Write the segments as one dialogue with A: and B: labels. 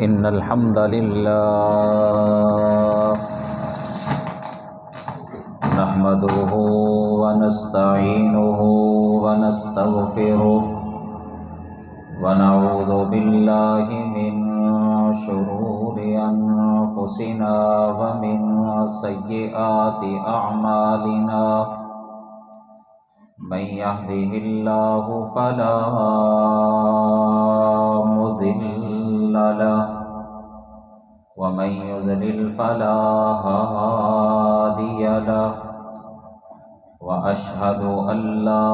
A: إن الحمد لله نحمده ونستعينه ونستغفره ونعوذ بالله من شرور أنفسنا ومن سيئات أعمالنا من يهده الله فلا مضل له ومن يضلل فلا هادي له وأشهد أن لا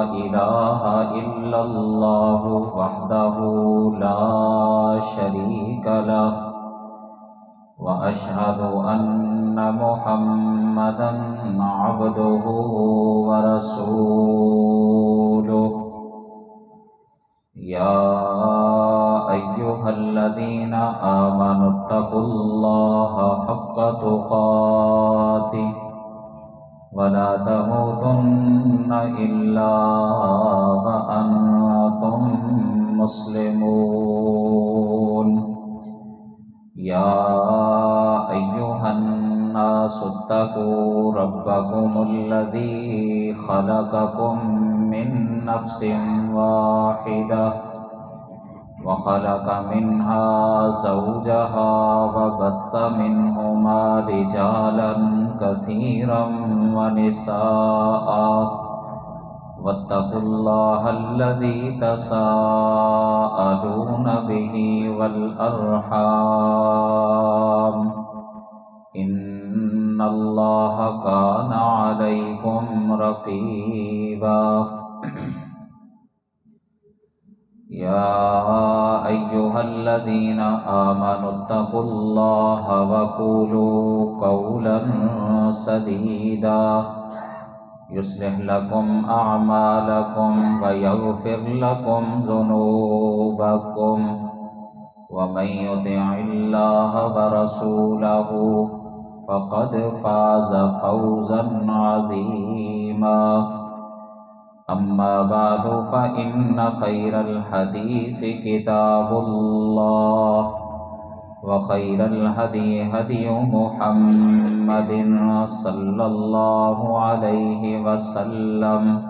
A: إله إلا الله وحده لا شريك له وأشهد أن محمدًا عبده ورسوله يا أيها الذين آمنوا اتقوا الله حق تقاته ولا تموتن إلا وأنتم مسلمون يا أيها الناس اتقوا ربكم الذي خلقكم من نفس واحدة وخلق منها زوجها وبث منهما رجالا كثيرا ونساء واتقوا الله الذي تساءلون به والأرحام إن الله كان عليكم رقيبا يا أيها الذين آمنوا اتقوا الله وقولوا قولا سديدا يصلح لكم أعمالكم ويغفر لكم ذنوبكم ومن يطع الله ورسوله فقد فاز فوزا عظيما أما بعد فإن خير الحديث كتاب الله وخير الهدي هدي محمد صلى الله عليه وسلم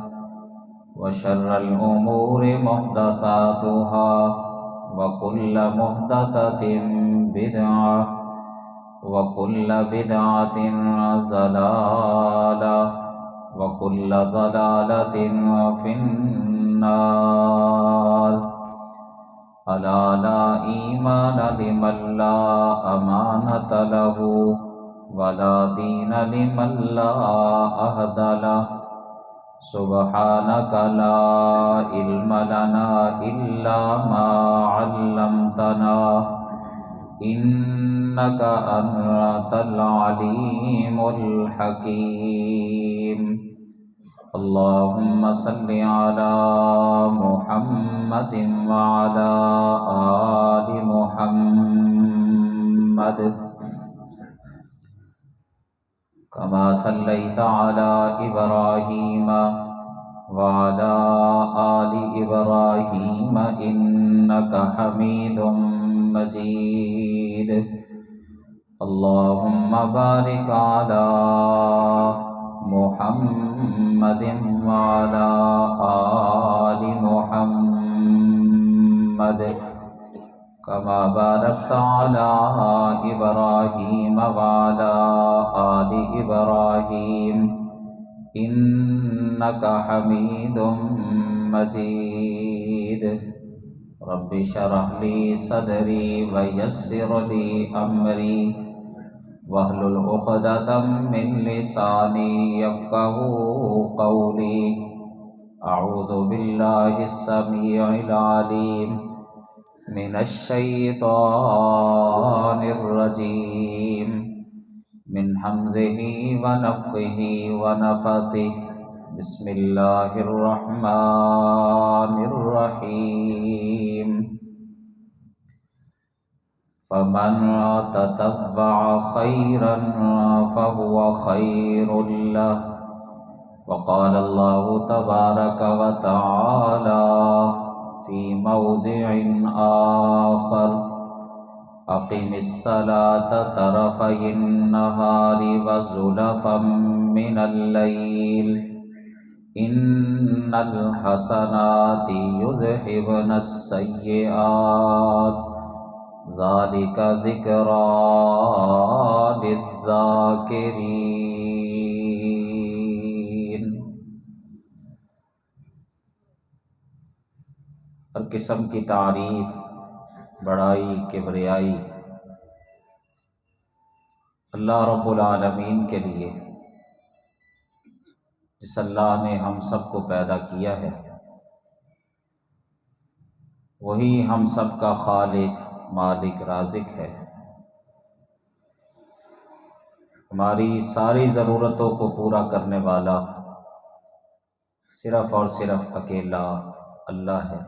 A: وشر الأمور محدثاتها وكل محدثة بدعة وكل بدعة ضلالة وكل ضلالة في النار ألا لا إيمان لمن لا أمانة له ولا دين لمن لا عهد له سبحانك لا علم لنا إلا ما علمتنا إنك أنت العليم الحكيم اللهم صل على محمد وعلى آل محمد كما صليت على إبراهيم وعلى آل إبراهيم إنك حميد مجيد اللهم بارك على محمد وعلى آل محمد كما باركت على إبراهيم وعلى آل إبراهيم إنك حميد مجيد رب اشرح لي صدري ويسر لي أمري واحلل عقدة من لساني يفقهوا قولي أعوذ بالله السميع العليم من الشيطان الرجيم من همزه ونفخه ونفثه بسم الله الرحمن الرحيم فمن تتبع خيرا فهو خير له وقال الله تبارك وتعالى في موضع آخر أقم الصلاة طرفي النهار وزلفا من الليل إن الحسنات يذهبن السيئات ذلك ذكرى للذاكرين۔ ہر قسم کی تعریف، بڑائی، کبریائی اللہ رب العالمین کے لیے، جس اللہ نے ہم سب کو پیدا کیا ہے، وہی ہم سب کا خالق، مالک، رازق ہے، ہماری ساری ضرورتوں کو پورا کرنے والا صرف اور صرف اکیلا اللہ ہے۔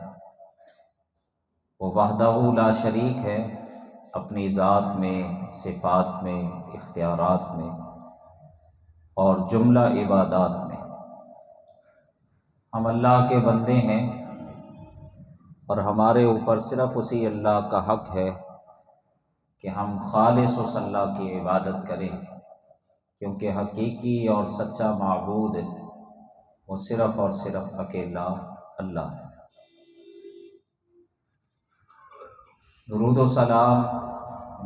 A: وہ وحدہ لا شریک ہے، اپنی ذات میں، صفات میں، اختیارات میں اور جملہ عبادات میں۔ ہم اللہ کے بندے ہیں اور ہمارے اوپر صرف اسی اللہ کا حق ہے کہ ہم خالص اس اللہ کی عبادت کریں، کیونکہ حقیقی اور سچا معبود وہ صرف اور صرف اکیلا اللہ ہے۔ درود و سلام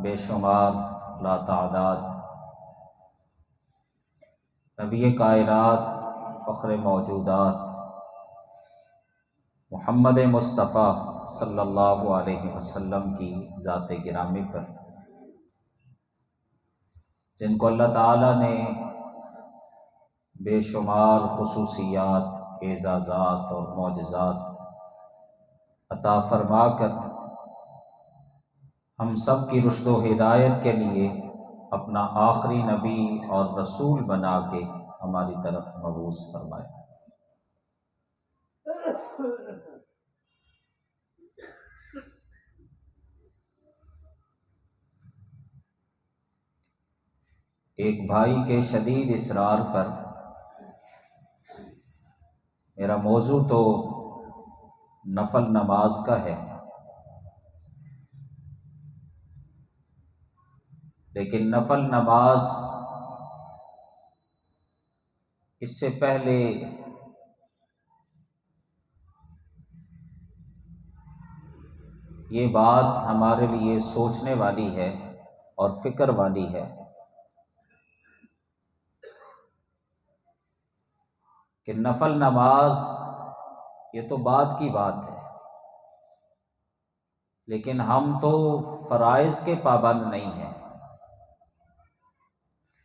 A: بے شمار لا تعداد نبی کائنات، فخر موجودات محمد مصطفیٰ صلی اللہ علیہ وسلم کی ذات گرامی پر، جن کو اللہ تعالیٰ نے بے شمار خصوصیات، اعزازات اور معجزات عطا فرما کر ہم سب کی رشد و ہدایت کے لیے اپنا آخری نبی اور رسول بنا کے ہماری طرف مبعوث فرمایا۔ ایک بھائی کے شدید اصرار پر میرا موضوع تو نفل نماز کا ہے، لیکن نفل نماز اس سے پہلے یہ بات ہمارے لیے سوچنے والی ہے اور فکر والی ہے کہ نفل نماز یہ تو بعد کی بات ہے، لیکن ہم تو فرائض کے پابند نہیں ہیں،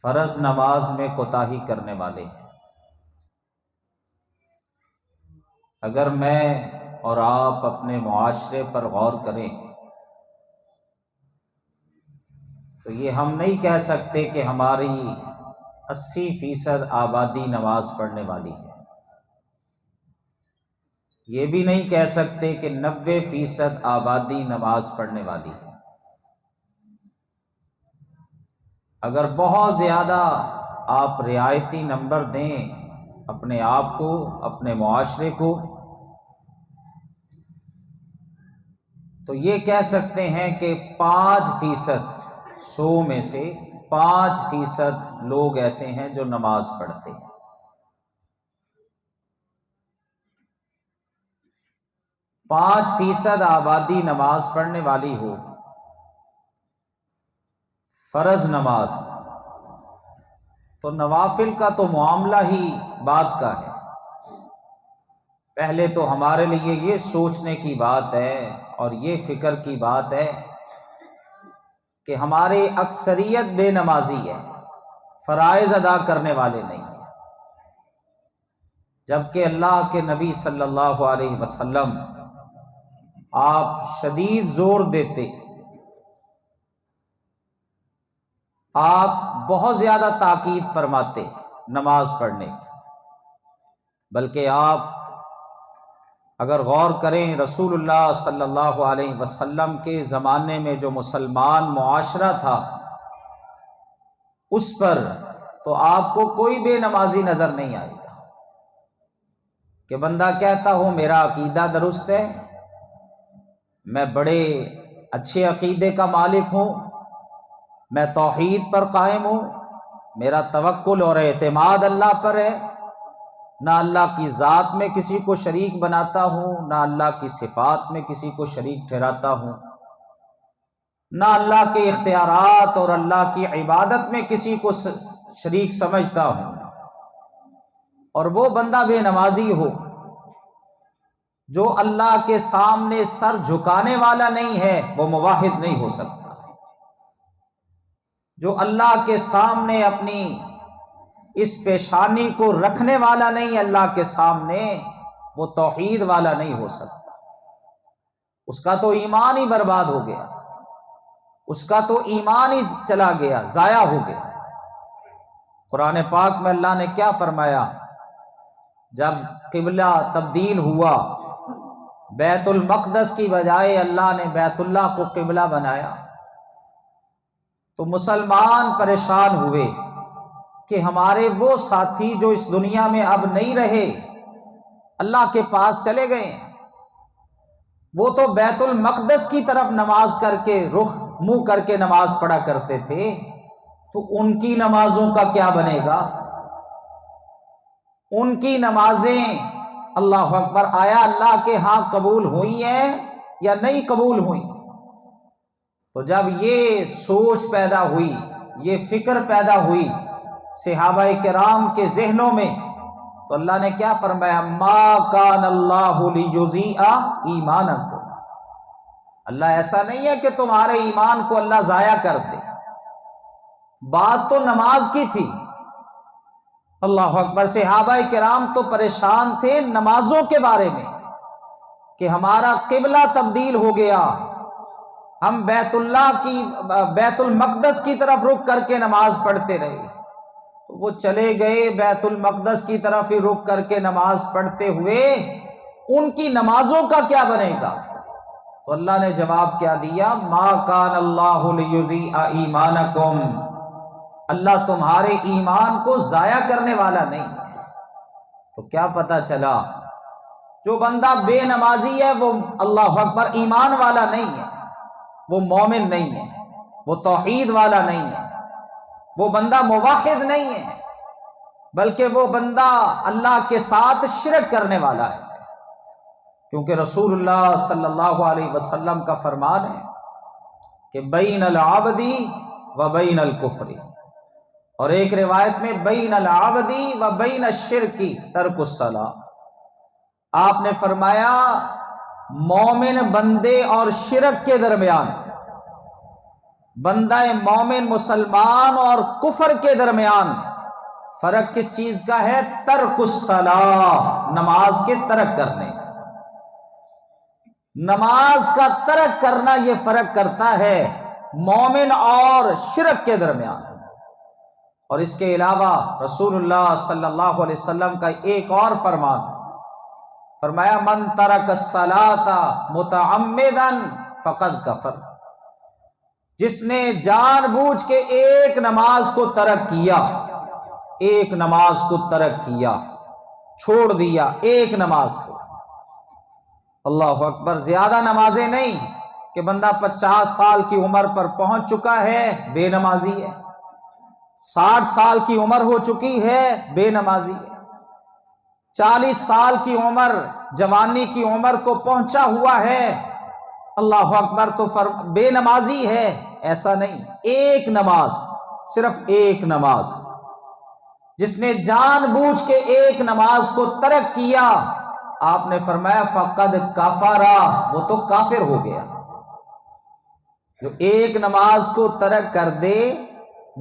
A: فرض نماز میں کوتاہی کرنے والے ہیں۔ اگر میں اور آپ اپنے معاشرے پر غور کریں تو یہ ہم نہیں کہہ سکتے کہ ہماری 80% آبادی نماز پڑھنے والی ہے، یہ بھی نہیں کہہ سکتے کہ 90% آبادی نماز پڑھنے والی ہے۔ اگر بہت زیادہ آپ رعایتی نمبر دیں اپنے آپ کو، اپنے معاشرے کو، تو یہ کہہ سکتے ہیں کہ 5%، 100 میں سے 5% لوگ ایسے ہیں جو نماز پڑھتے ہیں۔ 5% آبادی نماز پڑھنے والی ہو، فرض نماز، تو نوافل کا تو معاملہ ہی بات کا ہے۔ پہلے تو ہمارے لیے یہ سوچنے کی بات ہے اور یہ فکر کی بات ہے کہ ہماری اکثریت بے نمازی ہے، فرائض ادا کرنے والے نہیں ہیں، جبکہ اللہ کے نبی صلی اللہ علیہ وسلم آپ شدید زور دیتے، آپ بہت زیادہ تاکید فرماتے نماز پڑھنے کی، بلکہ آپ اگر غور کریں رسول اللہ صلی اللہ علیہ وسلم کے زمانے میں جو مسلمان معاشرہ تھا اس پر تو آپ کو کوئی بے نمازی نظر نہیں آئے گا کہ بندہ کہتا ہو میرا عقیدہ درست ہے میں بڑے اچھے عقیدے کا مالک ہوں، میں توحید پر قائم ہوں، میرا توکل اور اعتماد اللہ پر ہے، نہ اللہ کی ذات میں کسی کو شریک بناتا ہوں، نہ اللہ کی صفات میں کسی کو شریک ٹھہراتا ہوں، نہ اللہ کے اختیارات اور اللہ کی عبادت میں کسی کو شریک سمجھتا ہوں۔ اور وہ بندہ بے نمازی ہو جو اللہ کے سامنے سر جھکانے والا نہیں ہے، وہ موحد نہیں ہو سکتا۔ جو اللہ کے سامنے اپنی اس پیشانی کو رکھنے والا نہیں اللہ کے سامنے، وہ توحید والا نہیں ہو سکتا۔ اس کا تو ایمان ہی برباد ہو گیا، اس کا تو ایمان ہی چلا گیا، ضائع ہو گیا۔ قرآن پاک میں اللہ نے کیا فرمایا؟ جب قبلہ تبدیل ہوا، بیت المقدس کی بجائے اللہ نے بیت اللہ کو قبلہ بنایا، تو مسلمان پریشان ہوئے کہ ہمارے وہ ساتھی جو اس دنیا میں اب نہیں رہے، اللہ کے پاس چلے گئے، وہ تو بیت المقدس کی طرف نماز کر کے رخ منہ کر کے نماز پڑھا کرتے تھے، تو ان کی نمازوں کا کیا بنے گا؟ ان کی نمازیں اللہ اکبر آیا اللہ کے ہاں قبول ہوئی ہیں یا نہیں قبول ہوئی؟ تو جب یہ سوچ پیدا ہوئی، یہ فکر پیدا ہوئی صحابہ کرام کے ذہنوں میں، تو اللہ نے کیا فرمایا؟ ما کان اللہ لیضیع ایمانکم، اللہ ایسا نہیں ہے کہ تمہارے ایمان کو اللہ ضائع کر دے۔ بات تو نماز کی تھی، اللہ اکبر۔ صحابہ کرام تو پریشان تھے نمازوں کے بارے میں کہ ہمارا قبلہ تبدیل ہو گیا، ہم بیت المقدس کی طرف رخ کر کے نماز پڑھتے رہے، تو وہ چلے گئے بیت المقدس کی طرف ہی رخ کر کے نماز پڑھتے ہوئے، ان کی نمازوں کا کیا بنے گا؟ تو اللہ نے جواب کیا دیا؟ ما کان اللہ لیضیع ایمانکم، اللہ تمہارے ایمان کو ضائع کرنے والا نہیں ہے۔ تو کیا پتہ چلا؟ جو بندہ بے نمازی ہے وہ اللہ اکبر ایمان والا نہیں ہے، وہ مومن نہیں ہے، وہ توحید والا نہیں ہے، وہ بندہ موحد نہیں ہے، بلکہ وہ بندہ اللہ کے ساتھ شرک کرنے والا ہے۔ کیونکہ رسول اللہ صلی اللہ علیہ وسلم کا فرمان ہے کہ بین العبد و بین الکفر، اور ایک روایت میں بین العبد و بین الشرک ترک الصلاۃ۔ آپ نے فرمایا مومن بندے اور شرک کے درمیان، بندہ مومن مسلمان اور کفر کے درمیان فرق کس چیز کا ہے؟ ترک الصلاۃ، نماز کے ترک کرنے۔ نماز کا ترک کرنا یہ فرق کرتا ہے مومن اور شرک کے درمیان۔ اور اس کے علاوہ رسول اللہ صلی اللہ علیہ وسلم کا ایک اور فرمان، فرمایا من ترک الصلاۃ متعمدا فقد کفر، جس نے جان بوجھ کے ایک نماز کو ترک کیا، ایک نماز کو ترک کیا، چھوڑ دیا ایک نماز کو، اللہ اکبر، زیادہ نمازیں نہیں کہ بندہ 50 سال کی عمر پر پہنچ چکا ہے بے نمازی ہے، 60 سال کی عمر ہو چکی ہے بے نمازی ہے، 40 سال کی عمر جوانی کی عمر کو پہنچا ہوا ہے، اللہ اکبر، تو بے نمازی ہے، ایسا نہیں۔ ایک نماز، صرف ایک نماز، جس نے جان بوجھ کے ایک نماز کو ترک کیا، آپ نے فرمایا فقد کفرا، وہ تو کافر ہو گیا۔ جو ایک نماز کو ترک کر دے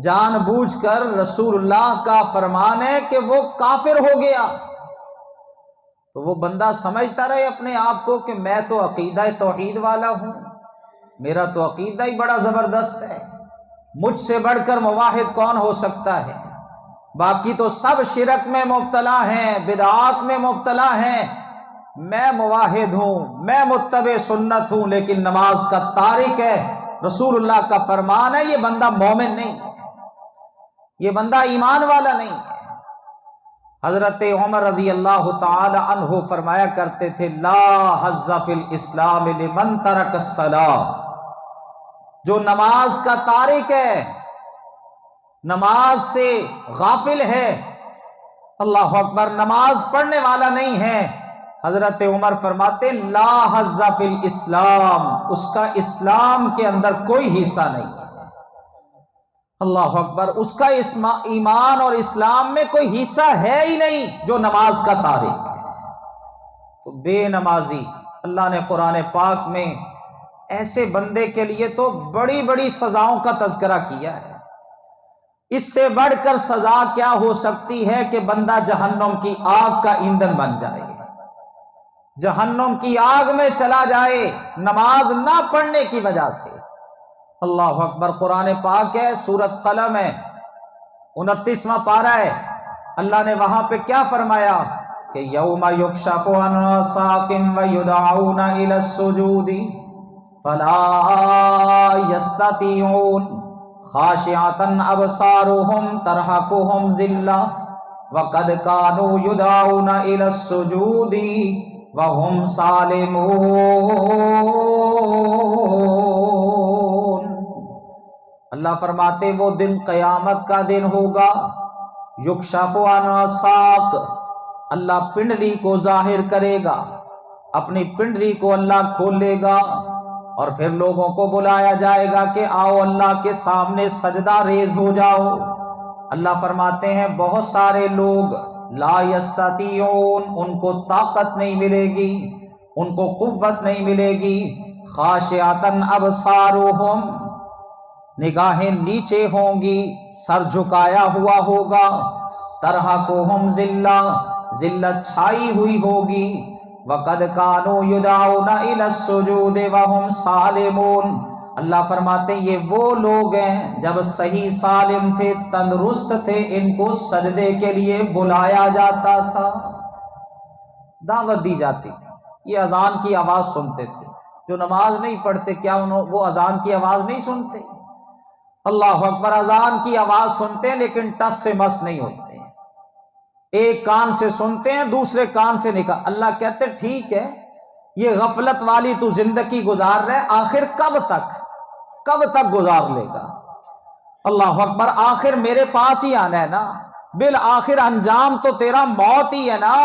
A: جان بوجھ کر، رسول اللہ کا فرمان ہے کہ وہ کافر ہو گیا۔ تو وہ بندہ سمجھتا رہے اپنے آپ کو کہ میں تو عقیدہ توحید والا ہوں، میرا تو عقیدہ ہی بڑا زبردست ہے، مجھ سے بڑھ کر موحد کون ہو سکتا ہے، باقی تو سب شرک میں مبتلا ہیں، بدعات میں مبتلا ہیں، میں موحد ہوں، میں متبع سنت ہوں، لیکن نماز کا تارک ہے۔ رسول اللہ کا فرمان ہے یہ بندہ مومن نہیں ہے، یہ بندہ ایمان والا نہیں ہے۔ حضرت عمر رضی اللہ تعالی عنہ فرمایا کرتے تھے لا حظ فی الاسلام لمن ترک الصلاۃ، جو نماز کا تارک ہے، نماز سے غافل ہے، اللہ اکبر، نماز پڑھنے والا نہیں ہے، حضرت عمر فرماتے لا حظ فی الاسلام، اس کا اسلام کے اندر کوئی حصہ نہیں ہے۔ اللہ اکبر، اس کا ایمان اور اسلام میں کوئی حصہ ہے ہی نہیں جو نماز کا تارک ہے۔ تو بے نمازی، اللہ نے قرآن پاک میں ایسے بندے کے لیے تو بڑی بڑی سزاؤں کا تذکرہ کیا ہے۔ اس سے بڑھ کر سزا کیا ہو سکتی ہے کہ بندہ جہنم کی آگ کا ایندھن بن جائے، جہنم کی آگ میں چلا جائے نماز نہ پڑھنے کی وجہ سے۔ اللہ اکبر، قرآن پاک ہے، سورۃ قلم ہے، 29واں پارہ ہے، اللہ نے وہاں پہ کیا فرمایا کہ یوم یکشف عن ساق ویدعون الی السجود فلا یستطیعون خاشعۃ ابصارهم ترہقهم ذلہ وقد كانوا يدعون الی السجود وهم سالمون۔ اللہ فرماتے وہ دن قیامت کا دن ہوگا، یکشف عن ساق، اللہ پنڈلی کو ظاہر کرے گا، اپنی پنڈلی کو اللہ کھولے گا اور پھر لوگوں کو بلایا جائے گا کہ آؤ اللہ کے سامنے سجدہ ریز ہو جاؤ۔ اللہ فرماتے ہیں بہت سارے لوگ لا یستطیعون، ان کو طاقت نہیں ملے گی، ان کو قوت نہیں ملے گی، خاشعۃ ابصارهم، نگاہیں نیچے ہوں گی، سر جھکایا ہوا ہوگا، ترہقهم ذلہ، ذلت چھائی ہوئی ہوگی، وقد كانوا يدعون الى السجود وهم سالمون۔ اللہ فرماتے ہیں یہ وہ لوگ ہیں جب صحیح سالم تھے، تندرست تھے، ان کو سجدے کے لیے بلایا جاتا تھا، دعوت دی جاتی تھی، یہ اذان کی آواز سنتے تھے۔ جو نماز نہیں پڑھتے کیا وہ اذان کی آواز نہیں سنتے؟ اللہ اکبر، اذان کی آواز سنتے ہیں لیکن ٹس سے مس نہیں ہوتے، ایک کان سے سنتے ہیں دوسرے کان سے نکال۔ اللہ کہتے ٹھیک ہے، یہ غفلت والی تو زندگی گزار رہے، آخر کب تک گزار لے گا؟ اللہ اکبر، آخر میرے پاس ہی آنا ہے نا، بالآخر انجام تو تیرا موت ہی ہے نا،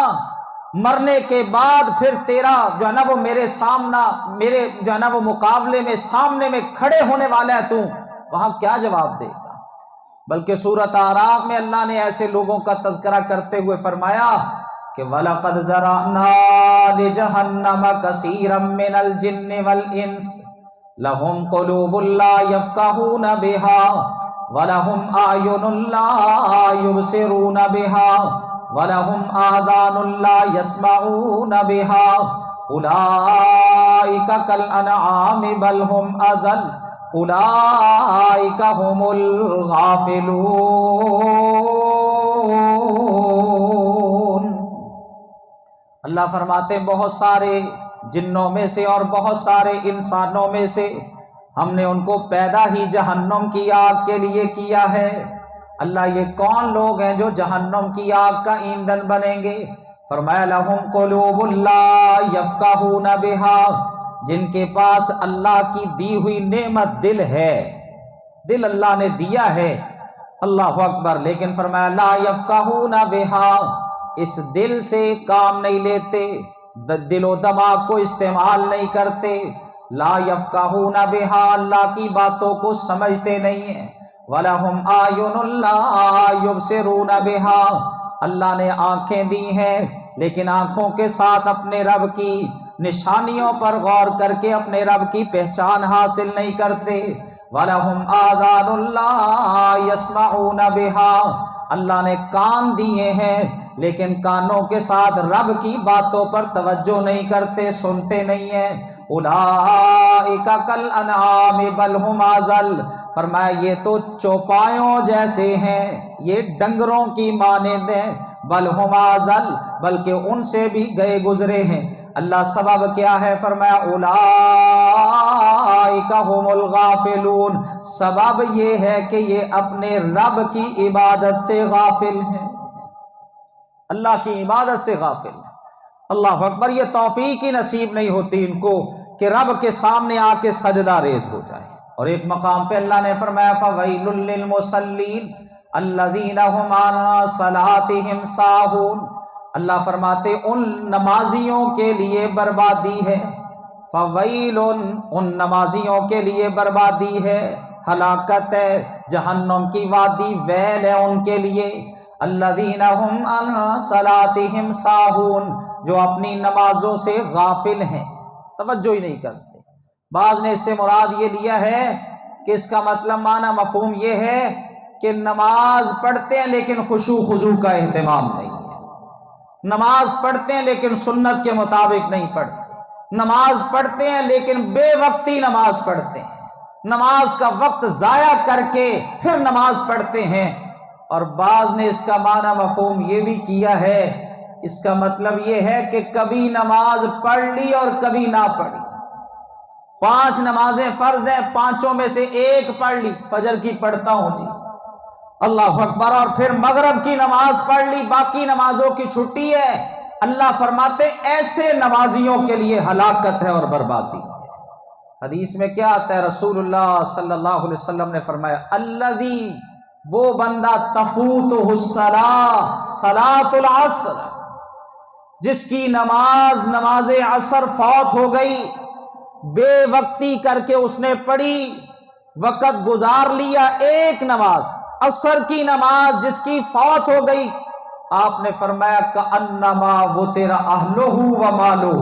A: مرنے کے بعد پھر تیرا جو ہے نا وہ میرے جو ہے نا وہ مقابلے میں سامنے میں کھڑے ہونے والا ہے، تو وہاں کیا جواب دے گا؟ بلکہ سورۃ اعراف میں اللہ نے ایسے لوگوں کا تذکرہ کرتے ہوئے فرمایا کہ وَلَقَدْ ذَرَأْنَا لِجَهَنَّمَ كَثِيرًا مِّنَ الْجِنِّ وَالْإِنسِ لَهُمْ قُلُوبٌ لَّا يَفْقَهُونَ بِهَا وَلَهُمْ أَعْيُنٌ لَّا يُبْصِرُونَ بِهَا وَلَهُمْ آذَانٌ لَّا يَسْمَعُونَ بِهَا أُولَٰئِكَ كَالْأَنْعَامِ بَلْ هُمْ أَضَلُّ اولئک هم الغافلون۔ اللہ فرماتے بہت سارے جنوں میں سے اور بہت سارے انسانوں میں سے ہم نے ان کو پیدا ہی جہنم کی آگ کے لیے کیا ہے۔ اللہ یہ کون لوگ ہیں جو جہنم کی آگ کا ایندھن بنیں گے؟ فرمایا لہم قلوب لا یفقہون بہا، جن کے پاس اللہ کی دی ہوئی نعمت دل ہے، دل اللہ نے دیا ہے، اللہ اکبر، لیکن فرمایا لا یفقہون بہا، اس دل سے کام نہیں لیتے، دل و دماغ کو استعمال نہیں کرتے، لا یفقہون بہا، اللہ کی باتوں کو سمجھتے نہیں ہیں، وَلَهُمْ أَعْيُنٌ لَّا يُبْصِرُونَ بِهَا، اللہ نے آنکھیں دی ہیں لیکن آنکھوں کے ساتھ اپنے رب کی نشانیوں پر غور کر کے اپنے رب کی پہچان حاصل نہیں کرتے، وَلَهُمْ آذَانٌ لَّا يَسْمَعُونَ بِهَا، اللہ نے کان دیے ہیں لیکن کانوں کے ساتھ رب کی باتوں پر توجہ نہیں کرتے، سنتے نہیں ہیں، اولئک کالانعام بل ھم اضل، فرمایا یہ تو چوپایوں جیسے ہیں، یہ ڈنگروں کی مانند ہیں، بل ھم اضل، بلکہ ان سے بھی گئے گزرے ہیں۔ اللہ سبب کیا ہے؟ فرمایا اولئک ھم الغافلون، سبب یہ ہے کہ یہ اپنے رب کی عبادت سے غافل ہیں۔
B: اللہ کی عبادت سے غافل ہیں۔ اللہ اکبر، یہ توفیق ہی نصیب نہیں ہوتی ان کو کہ رب کے سامنے آ کے سجدہ ریز ہو جائے۔ اور ایک مقام پہ اللہ نے فرمایا فَوَيْلٌ لِّلْمُصَلِّينَ الَّذِينَ هُمْ عَنْ صَلَاتِهِمْ سَاهُونَ، اللہ فرماتے ان نمازیوں کے لیے بربادی ہے، فَوَيْلٌ، ان نمازیوں کے لیے بربادی ہے، ہلاکت ہے، جہنم کی وادی ویل ہے ان کے لیے، الذین هم عن صلاتهم ساہون، جو اپنی نمازوں سے غافل ہیں، توجہ ہی نہیں کرتے۔ بعض نے اس سے مراد یہ لیا ہے کہ اس کا مطلب معنی مفہوم یہ ہے کہ نماز پڑھتے ہیں لیکن خشوع خضوع کا اہتمام نہیں ہے، نماز پڑھتے ہیں لیکن سنت کے مطابق نہیں پڑھتے، نماز پڑھتے ہیں لیکن بے وقتی نماز پڑھتے ہیں، نماز کا وقت ضائع کر کے پھر نماز پڑھتے ہیں۔ اور بعض نے اس کا معنی مفہوم یہ بھی کیا ہے، اس کا مطلب یہ ہے کہ کبھی نماز پڑھ لی اور کبھی نہ پڑھی، 5 نمازیں فرض ہیں، 5 میں سے ایک پڑھ لی، فجر کی پڑھتا ہوں جی، اللہ اکبر، اور پھر مغرب کی نماز پڑھ لی، باقی نمازوں کی چھٹی ہے۔ اللہ فرماتے ایسے نمازیوں کے لیے ہلاکت ہے اور بربادی ہے۔ حدیث میں کیا آتا ہے؟ رسول اللہ صلی اللہ علیہ وسلم نے فرمایا الذی، وہ بندہ تفوتہ الصلاۃ، صلاۃ العصر، جس کی نماز عصر فوت ہو گئی، بے وقتی کر کے اس نے پڑھی، وقت گزار لیا، ایک نماز عصر کی نماز جس کی فوت ہو گئی، آپ نے فرمایا کأنما وتر اہلہ و مالہ،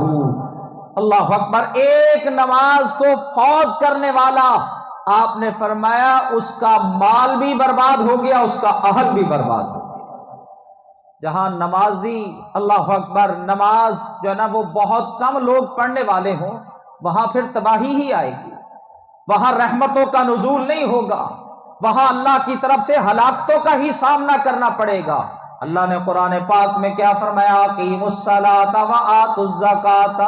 B: اللہ اکبر، ایک نماز کو فوت کرنے والا، آپ نے فرمایا اس کا مال بھی برباد ہو گیا، اس کا اہل بھی برباد ہو گیا۔ جہاں نمازی، اللہ اکبر، نماز جو ہے نا وہ بہت کم لوگ پڑھنے والے ہوں، وہاں پھر تباہی ہی آئے گی، وہاں رحمتوں کا نزول نہیں ہوگا، وہاں اللہ کی طرف سے ہلاکتوں کا ہی سامنا کرنا پڑے گا۔ اللہ نے قرآن پاک میں کیا فرمایا؟ اقیموا الصلاۃ وآتوا الزکاۃ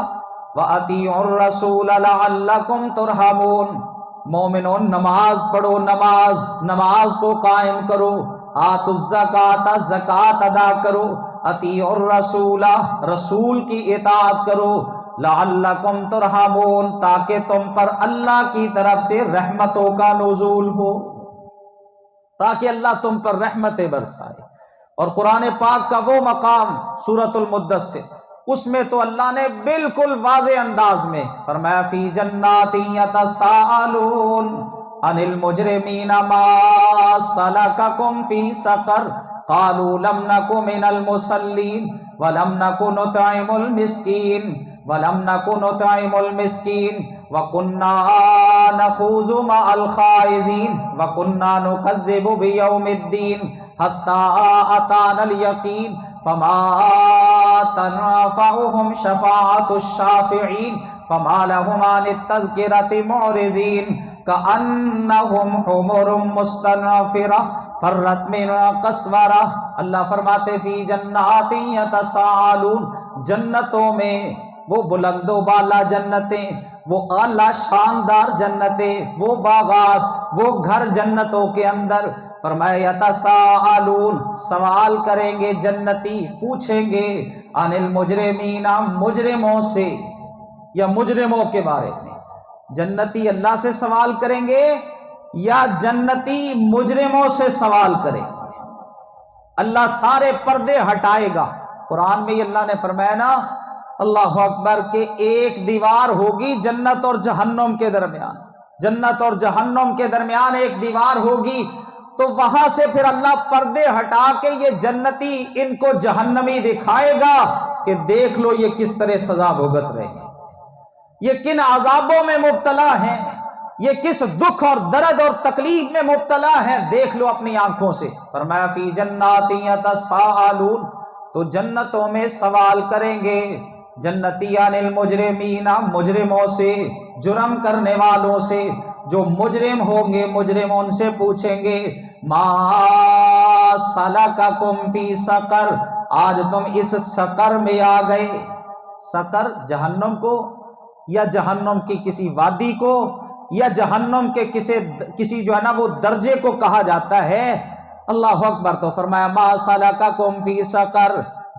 B: واطیعوا الرسول لعلکم ترحمون، مومنون نماز پڑھو، نماز کو قائم کرو، آتوا الزکاۃ، زکوٰۃ ادا کرو، اطیعوا الرسول، رسول کی اطاعت کرو، لعلکم ترحمون، تاکہ تم پر اللہ کی طرف سے رحمتوں کا نزول ہو، تاکہ اللہ تم پر رحمتیں برسائے۔ اور قرآن پاک کا وہ مقام سورۃ المدثر، اس میں تو اللہ نے بالکل واضح انداز میں فرمایا فی جنات یتساءلون عن المجرمین ما سلککم فی سقر قالوا لم نک من المصلین ولم نک نطعم المسکین وکننا نخوض مع الخائضین وکننا نکذب بیوم الدین حتی اتانا الیقین فما تنفعهم شفاعة الشافعین فما لهم عن التذکرة معرضین کأنہم حمر مستنفرہ فرت من قسورہ۔ اللہ فرماتے فی جنات یتساءلون، جنتوں میں، وہ بلند و بالا جنتیں، وہ اعلیٰ شاندار جنتیں، وہ باغات، وہ گھر جنتوں کے اندر، فرمایا یتساءلون، سوال کریں گے جنتی، پوچھیں گے عن المجرمین، مجرموں سے یا مجرموں کے بارے میں۔ جنتی اللہ سے سوال کریں گے یا جنتی مجرموں سے سوال کریں گے؟ اللہ سارے پردے ہٹائے گا۔ قرآن میں اللہ نے فرمایا نا، اللہ اکبر، کہ ایک دیوار ہوگی جنت اور جہنم کے درمیان، جنت اور جہنم کے درمیان ایک دیوار ہوگی، تو وہاں سے پھر اللہ پردے ہٹا کے یہ جنتی ان کو جہنمی دکھائے گا کہ دیکھ لو یہ کس طرح سزا بھگت رہے ہیں، یہ کن عذابوں میں مبتلا ہیں، یہ کس دکھ اور درد اور تکلیف میں مبتلا ہیں، دیکھ لو اپنی آنکھوں سے۔ فرمایا فی جنات یتساءلون، تو جنتوں میں سوال کریں گے جنتی عن المجرمین، مجرموں سے، جرم کرنے والوں سے، جو مجرم ہوں گے مجرم ان سے پوچھیں گے ما سلککم فی سقر، آج تم اس سقر میں آ گئے۔ سقر جہنم کو، یا جہنم کی کسی وادی کو، یا جہنم کے کسی جو ہے نا وہ درجے کو کہا جاتا ہے۔ اللہ اکبر، تو فرمایا ما سلککم فی سقر،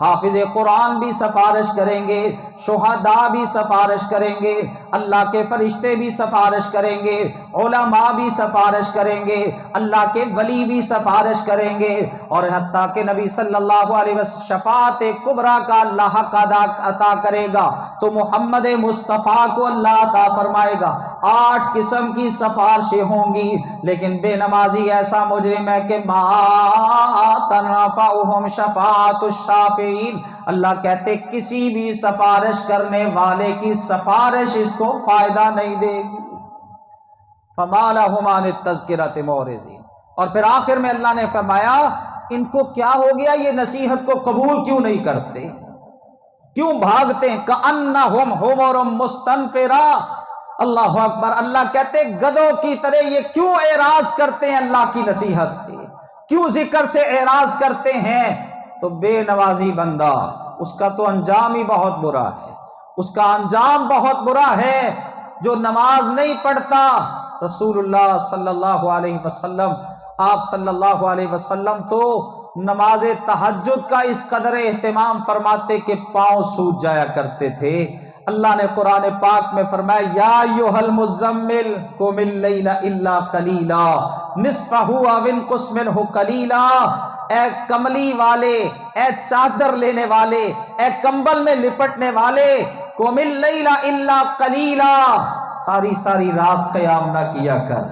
B: حافظ قرآن بھی سفارش کریں گے، شہداء بھی سفارش کریں گے، اللہ کے فرشتے بھی سفارش کریں گے، علماء بھی سفارش کریں گے، اللہ کے ولی بھی سفارش کریں گے، اور حتیٰ کہ نبی صلی اللہ علیہ وسلم شفاعت کبریٰ کا اللہ حق عطا کرے گا تو محمد مصطفیٰ کو اللہ عطا فرمائے گا۔ 8 قسم کی سفارشیں ہوں گی، لیکن بے نمازی ایسا مجرم ہے کہ ما تنفعهم شفاعت الشافعین، اللہ کہتے کسی بھی سفارش کرنے والے کی سفارش اس کو فائدہ نہیں دے گی۔ فما لهم عن التذکرۃ معرضین، اور پھر آخر میں اللہ نے فرمایا ان کو کیا ہو گیا، یہ نصیحت کو قبول کیوں نہیں کرتے، کیوں بھاگتے ہیں؟ کأنہم حمر مستنفرہ، اللہ اکبر، اللہ کہتے گدھوں کی طرح یہ کیوں اعراض کرتے ہیں اللہ کی نصیحت سے، کیوں ذکر سے اعراض کرتے ہیں؟ تو بے نمازی بندہ اس کا تو انجام ہی بہت برا ہے، اس کا انجام بہت برا ہے جو نماز نہیں پڑھتا۔ رسول اللہ صلی اللہ علیہ وسلم، آپ صلی اللہ علیہ وسلم تو نماز تہجد کا اس قدر اہتمام فرماتے کہ پاؤں سوج جایا کرتے تھے۔ اللہ نے قرآن پاک میں فرمایا یا ایھا المزمل قم اللیل الا قلیلا نصفہ او انقص منہ قلیلا، اے کملی والے، اے چادر لینے والے، اے کمبل میں لپٹنے والے، قم اللیل الا قلیلا، ساری رات قیام نہ کیا کر،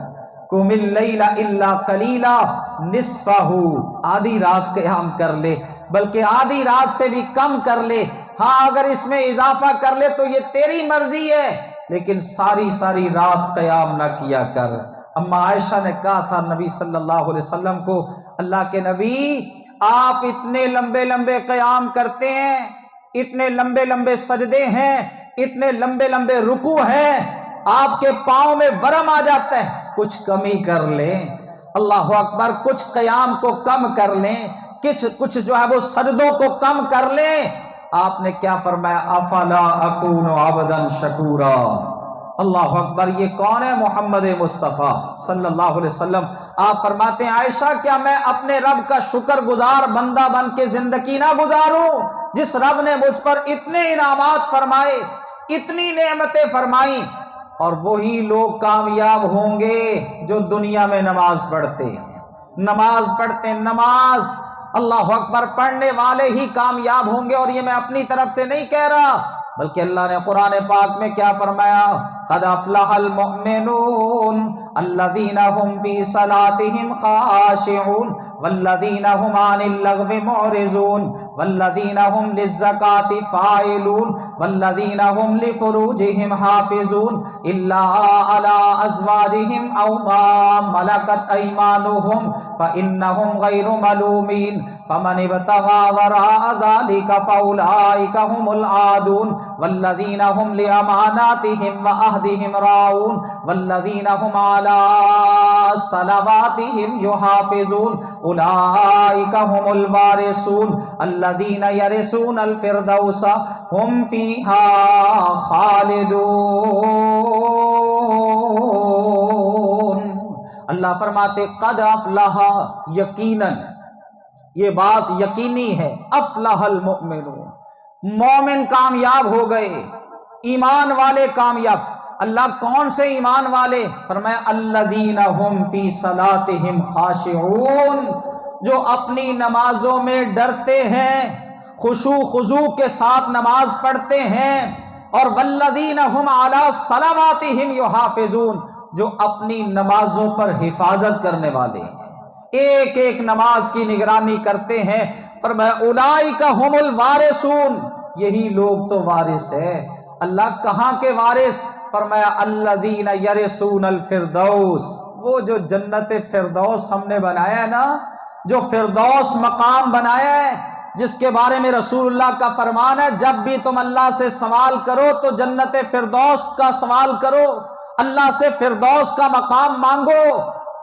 B: قم اللیل الا قلیلا نصفہ، آدھی رات قیام کر لے، بلکہ آدھی رات سے بھی کم کر لے، ہاں اگر اس میں اضافہ کر لے تو یہ تیری مرضی ہے، لیکن ساری رات قیام نہ کیا کر۔ اما عائشہ نے کہا تھا نبی صلی اللہ علیہ وسلم کو، اللہ کے نبی آپ اتنے لمبے قیام کرتے ہیں، اتنے لمبے سجدے ہیں، اتنے لمبے رکوع ہیں، آپ کے پاؤں میں ورم آ جاتا ہے، کچھ کمی کر لیں، اللہ اکبر، کچھ قیام کو کم کر لیں، کچھ جو ہے وہ سجدوں کو کم کر لیں۔ آپ نے کیا فرمایا؟ افلا اکون عبدا شکورا، اللہ اکبر، یہ کون ہے؟ محمد مصطفیٰ صلی اللہ علیہ وسلم۔ آپ فرماتے ہیں عائشہ کیا میں اپنے رب کا شکر گزار بندہ بن کے زندگی نہ گزاروں، جس رب نے مجھ پر اتنے انعامات فرمائے، اتنی نعمتیں فرمائیں، اور وہی لوگ کامیاب ہوں گے جو دنیا میں نماز پڑھتے ہیں، نماز اللہ اکبر پڑھنے والے ہی کامیاب ہوں گے۔ اور یہ میں اپنی طرف سے نہیں کہہ رہا، بلکہ اللہ نے قرآن پاک میں کیا فرمایا؟ قد افلح المؤمنون الذین هم فی صلاتهم خاشعون والذین هم عن اللغو معرضون والذین هم للزکاة فاعلون والذین هم لفروجهم حافظون الا علی ازواجهم او ما ملکت ایمانهم فانهم غیر ملومین فمن ابتغى وراء ذلك فاولئک هم العادون والذین هم لاماناتهم وعهدهم راعون والذین هم على صلواتهم يحافظون اولئک هم الوارثون الذین یرثون الفردوس هم فیها خالدون۔ اللہ فرماتے قد افلح، یقیناً یہ بات یقینی ہے، افلح المؤمنون، مومن کامیاب ہو گئے، ایمان والے کامیاب۔ اللہ کون سے ایمان والے؟ فرمایا الذین هم فی صلاتهم خاشعون، جو اپنی نمازوں میں ڈرتے ہیں، خشوع خضوع کے ساتھ نماز پڑھتے ہیں، اور والذین هم علی صلواتهم یحافظون، جو اپنی نمازوں پر حفاظت کرنے والے ہیں، ایک نماز کی نگرانی کرتے ہیں۔ فرمایا اولئک هم الوارثون، یہی لوگ تو وارث ہے۔ اللہ کہاں کے وارث؟ فرمایا الذین یرثون الفردوس، وہ جو جنت فردوس ہم نے بنایا نا، جو فردوس مقام بنایا ہے، جس کے بارے میں رسول اللہ کا فرمان ہے جب بھی تم اللہ سے سوال کرو تو جنت فردوس کا سوال کرو، اللہ سے فردوس کا مقام مانگو،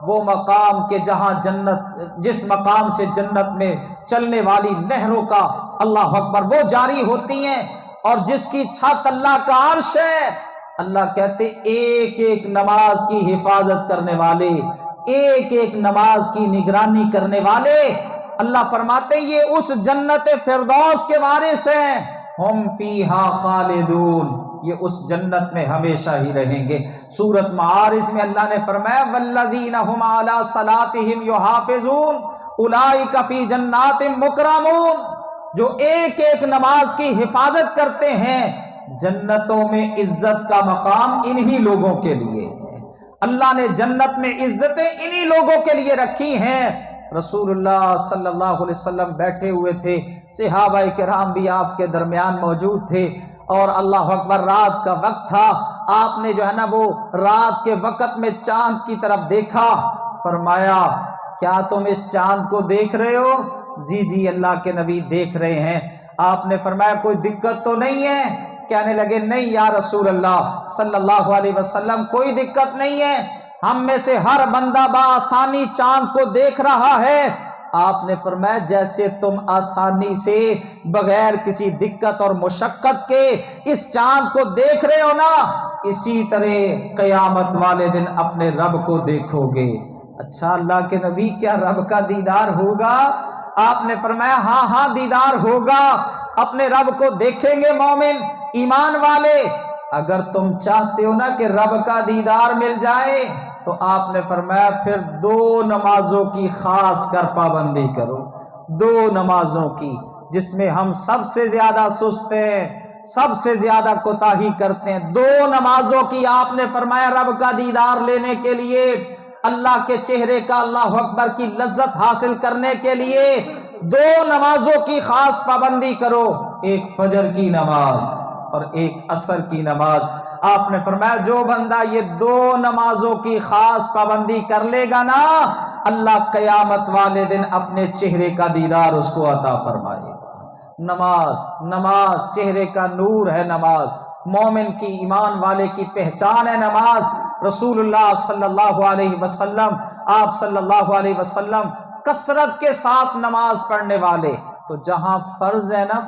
B: وہ مقام کے جہاں جنت، جس مقام سے جنت میں چلنے والی نہروں کا اللہ اکبر وہ جاری ہوتی ہیں، اور جس کی چھت اللہ کا عرش ہے۔ اللہ کہتے ایک نماز کی حفاظت کرنے والے، ایک نماز کی نگرانی کرنے والے، اللہ فرماتے ہیں یہ اس جنت فردوس کے وارث ہیں، ہم فیہا خالدون، یہ اس جنت میں ہمیشہ ہی رہیں گے۔ سورۃ معارج میں اللہ نے فرمایا والذین هم علی صلاتهم یحافظون اولئک فی جنات مکرمون، جو ایک ایک نماز کی حفاظت کرتے ہیں جنتوں میں عزت کا مقام انہی لوگوں کے لیے ہے۔ اللہ نے جنت میں عزتیں انہی لوگوں کے لیے رکھی ہیں۔ رسول اللہ صلی اللہ علیہ وسلم بیٹھے ہوئے تھے، صحابہ کرام بھی آپ کے درمیان موجود تھے، اور اللہ اکبر رات کا وقت تھا، آپ نے جو ہے نا وہ رات کے وقت میں چاند کی طرف دیکھا، فرمایا کیا تم اس چاند کو دیکھ رہے ہو؟ جی جی اللہ کے نبی دیکھ رہے ہیں۔ آپ نے فرمایا کوئی دقت تو نہیں ہے؟ کہنے لگے نہیں یا رسول اللہ صلی اللہ علیہ وسلم کوئی دقت نہیں ہے، ہم میں سے ہر بندہ بآسانی چاند کو دیکھ رہا ہے۔ آپ نے فرمایا جیسے تم آسانی سے بغیر کسی دقت اور مشقت کے اس چاند کو دیکھ رہے ہو نا، اسی طرح قیامت والے دن اپنے رب کو دیکھو گے۔ اچھا اللہ کے نبی کیا رب کا دیدار ہوگا؟ آپ نے فرمایا ہاں ہاں دیدار ہوگا، اپنے رب کو دیکھیں گے مومن ایمان والے۔ اگر تم چاہتے ہو نا کہ رب کا دیدار مل جائے تو آپ نے فرمایا پھر 2 نمازوں کی خاص کر پابندی کرو، 2 نمازوں کی، جس میں ہم سب سے زیادہ سست ہیں، سب سے زیادہ کوتاہی کرتے ہیں۔ 2 نمازوں کی آپ نے فرمایا رب کا دیدار لینے کے لیے، اللہ کے چہرے کا اللہ اکبر کی لذت حاصل کرنے کے لیے 2 نمازوں کی خاص پابندی کرو، ایک فجر کی نماز اور ایک عصر کی نماز۔ آپ نے فرمایا جو بندہ یہ 2 نمازوں کی خاص پابندی کر لے گا نا، اللہ قیامت والے دن اپنے چہرے کا دیدار اس کو عطا فرمائے گا۔ نماز چہرے کا نور ہے، نماز مومن کی ایمان والے کی پہچان ہے نماز۔ رسول اللہ صلی اللہ علیہ وسلم، آپ صلی اللہ علیہ وسلم کثرت کے ساتھ نماز پڑھنے والے، تو جہاں فرض ہے نا،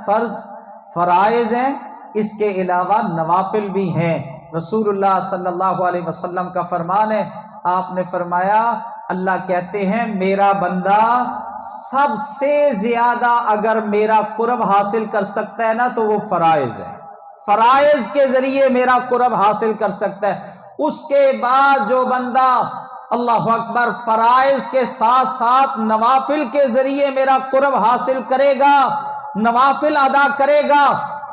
B: فرائض ہیں، اس کے علاوہ نوافل بھی ہیں۔ رسول اللہ صلی اللہ علیہ وسلم کا فرمان ہے، آپ نے فرمایا اللہ کہتے ہیں میرا بندہ سب سے زیادہ اگر میرا قرب حاصل کر سکتا ہے نا تو وہ فرائض ہے، فرائض کے ذریعے میرا قرب حاصل کر سکتا ہے۔ اس کے بعد جو بندہ اللہ اکبر فرائض کے ساتھ ساتھ نوافل کے ذریعے میرا قرب حاصل کرے گا، نوافل ادا کرے گا،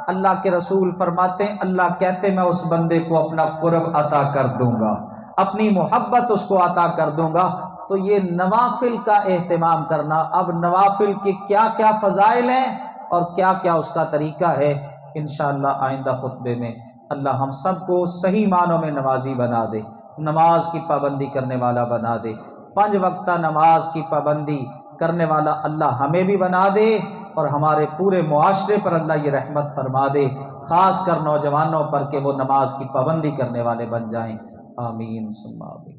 B: اللہ کے رسول فرماتے ہیں اللہ کہتے میں اس بندے کو اپنا قرب عطا کر دوں گا، اپنی محبت اس کو عطا کر دوں گا۔ تو یہ نوافل کا اہتمام کرنا۔ اب نوافل کے کیا کیا فضائل ہیں اور کیا کیا اس کا طریقہ ہے، انشاءاللہ آئندہ خطبے میں اللہ ہم سب کو صحیح معنوں میں نمازی بنا دے، نماز کی پابندی کرنے والا بنا دے، 5 وقتہ نماز کی پابندی کرنے والا اللہ ہمیں بھی بنا دے، اور ہمارے پورے معاشرے پر اللہ یہ رحمت فرما دے، خاص کر نوجوانوں پر کہ وہ نماز کی پابندی کرنے والے بن جائیں۔ آمین ثم آمین۔